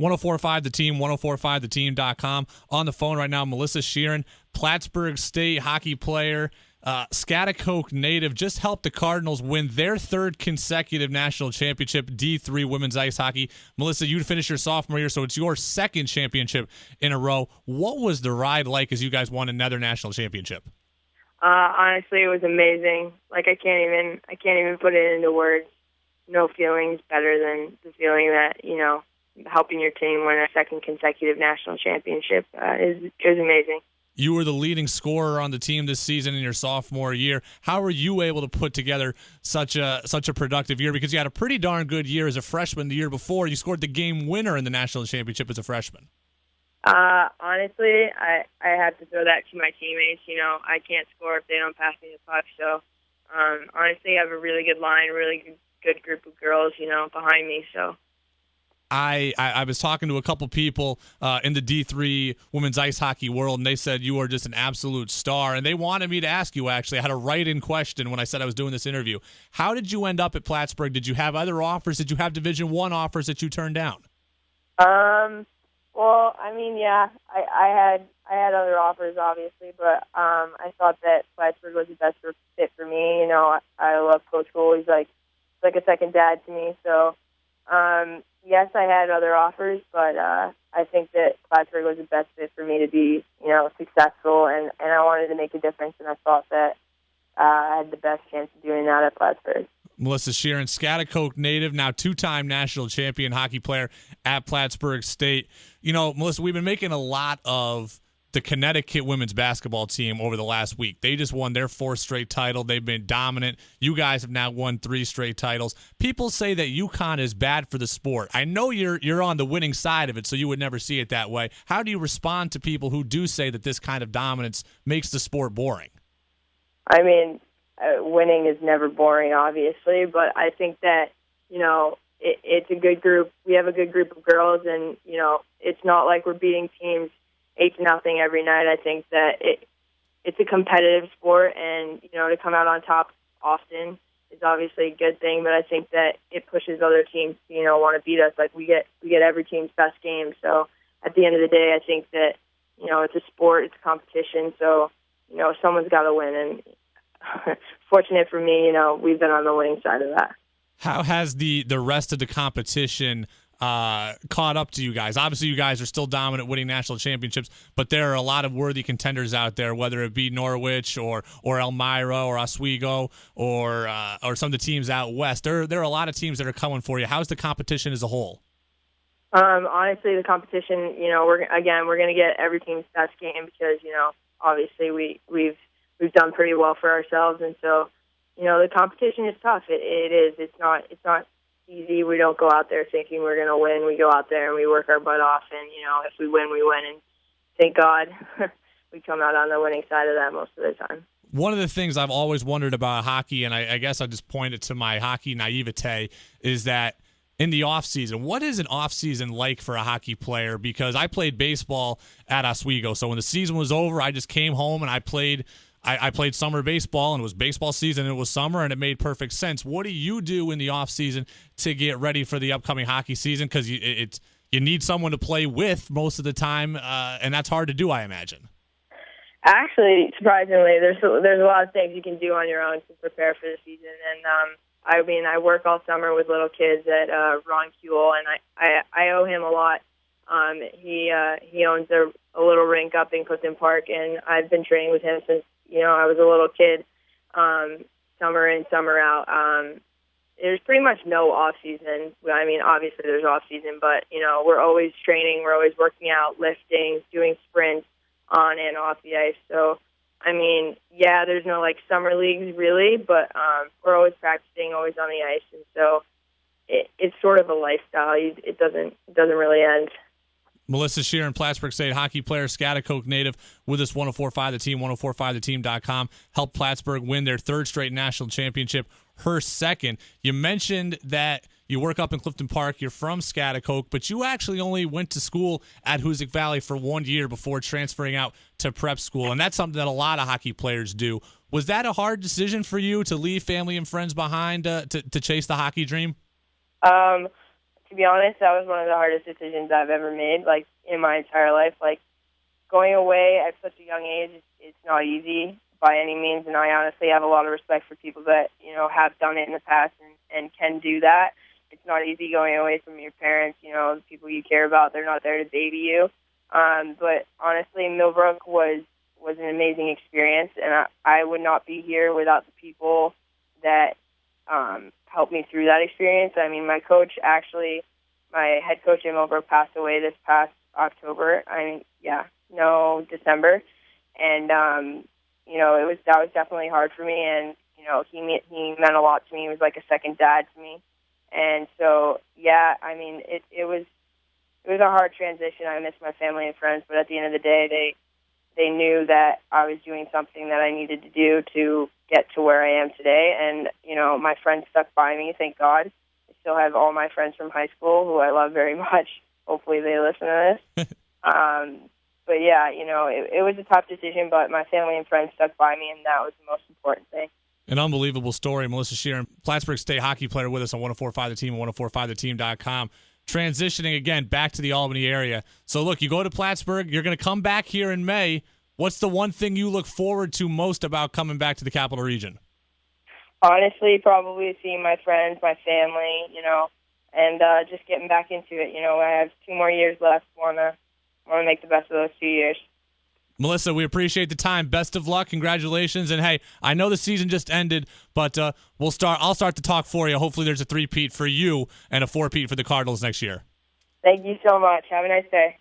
1045 The Team, 1045theteam.com. On the phone right now, Melissa Sheeran, Plattsburgh State hockey player, Schaghticoke native, just helped the Cardinals win their third consecutive national championship, D3 women's ice hockey. Melissa, you finished your sophomore year, so it's your second championship in a row. What was the ride like as you guys won another national championship? Honestly, it was amazing. Like I can't even put it into words. No feelings better than the feeling that, helping your team win a second consecutive national championship is amazing. You were the leading scorer on the team this season in your sophomore year. How were you able to put together such a productive year? Because you had a pretty darn good year as a freshman the year before. You scored the game winner in the national championship as a freshman. Honestly, I have to throw that to my teammates. I can't score if they don't pass me the puck. So, honestly, I have a really good line, really good group of girls, behind me. So. I was talking to a couple people in the D3 women's ice hockey world, and they said you are just an absolute star. And they wanted me to ask you, actually. I had a write-in question when I said I was doing this interview. How did you end up at Plattsburgh? Did you have other offers? Did you have Division I offers that you turned down? Well, yeah, I had other offers, obviously, but I thought that Plattsburgh was the best fit for me. I love Coach Cole. He's like a second dad to me. So, yes, I had other offers, but I think that Plattsburgh was the best fit for me to be, successful, and I wanted to make a difference, and I thought that I had the best chance of doing that at Plattsburgh. Melissa Sheeran, Schaghticoke native, now two-time national champion hockey player at Plattsburgh State. Melissa, we've been making a lot of the Connecticut women's basketball team over the last week. They just won their fourth straight title. They've been dominant. You guys have now won 3 straight titles. People say that UConn is bad for the sport. I know you're on the winning side of it, so you would never see it that way. How do you respond to people who do say that this kind of dominance makes the sport boring? Winning is never boring, obviously, but I think that, it's a good group. We have a good group of girls, and, it's not like we're beating teams 8-0 every night. I think that it's a competitive sport, and, to come out on top often is obviously a good thing, but I think that it pushes other teams to, want to beat us. Like, we get every team's best game. So at the end of the day, I think that, it's a sport, it's a competition, so, someone's got to win, and fortunate for me, we've been on the winning side of that. How has the rest of the competition caught up to you guys? Obviously, you guys are still dominant, winning national championships, but there are a lot of worthy contenders out there, whether it be Norwich or Elmira or Oswego or some of the teams out west. There are a lot of teams that are coming for you. How's the competition as a whole? Honestly, the competition, we're going to get every team's best game because, obviously we've done pretty well for ourselves, and so, the competition is tough. It is. It's not easy. We don't go out there thinking we're going to win. We go out there and we work our butt off, and, if we win, we win, and thank God we come out on the winning side of that most of the time. One of the things I've always wondered about hockey, and I guess I'll just point it to my hockey naivete, is that in the offseason, what is an offseason like for a hockey player? Because I played baseball at Oswego, so when the season was over, I just came home and I played summer baseball, and it was baseball season, and it was summer, and it made perfect sense. What do you do in the offseason to get ready for the upcoming hockey season? Because you need someone to play with most of the time, and that's hard to do, I imagine. Actually, surprisingly, there's a lot of things you can do on your own to prepare for the season. And I work all summer with little kids at Ron Kuehl, and I owe him a lot. He owns a little rink up in Clifton Park, and I've been training with him since I was a little kid, summer in, summer out. There's pretty much no off season. Obviously there's off season, but we're always training, we're always working out, lifting, doing sprints on and off the ice. So, there's no summer leagues really, but we're always practicing, always on the ice, and so it's sort of a lifestyle. It doesn't really end. Melissa Sheeran, Plattsburgh State hockey player, Schaghticoke native, with us 1045 The Team, 1045theteam.com. Helped Plattsburgh win their third straight national championship, her second. You mentioned that you work up in Clifton Park. You're from Schaghticoke, but you actually only went to school at Hoosick Valley for 1 year before transferring out to prep school, and that's something that a lot of hockey players do. Was that a hard decision for you to leave family and friends behind to chase the hockey dream? to be honest, that was one of the hardest decisions I've ever made, like, in my entire life. Like, going away at such a young age, it's not easy by any means, and I honestly have a lot of respect for people that, have done it in the past and can do that. It's not easy going away from your parents, the people you care about. They're not there to baby you. But honestly, Millbrook was an amazing experience, and I would not be here without the people that helped me through that experience. I mean, my head coach in Millbrook passed away this past October. December. And, that was definitely hard for me, and, he meant a lot to me. He was like a second dad to me. And so, yeah, I mean, it was a hard transition. I miss my family and friends, but at the end of the day, they knew that I was doing something that I needed to do to get to where I am today. And, my friends stuck by me, thank God. I still have all my friends from high school who I love very much. Hopefully they listen to this. But, yeah, it was a tough decision, but my family and friends stuck by me, and that was the most important thing. An unbelievable story. Melissa Sheeran, Plattsburgh State hockey player, with us on 104.5 The Team and 104.5theteam.com. Transitioning again back to the Albany area. So, look, you go to Plattsburgh. You're going to come back here in May. What's the one thing you look forward to most about coming back to the Capital Region? Honestly, probably seeing my friends, my family, and just getting back into it. I have 2 more years left. Want to make the best of those 2 years. Melissa, we appreciate the time. Best of luck. Congratulations. And, hey, I know the season just ended, but I'll start the talk for you. Hopefully there's a 3-peat for you and a 4-peat for the Cardinals next year. Thank you so much. Have a nice day.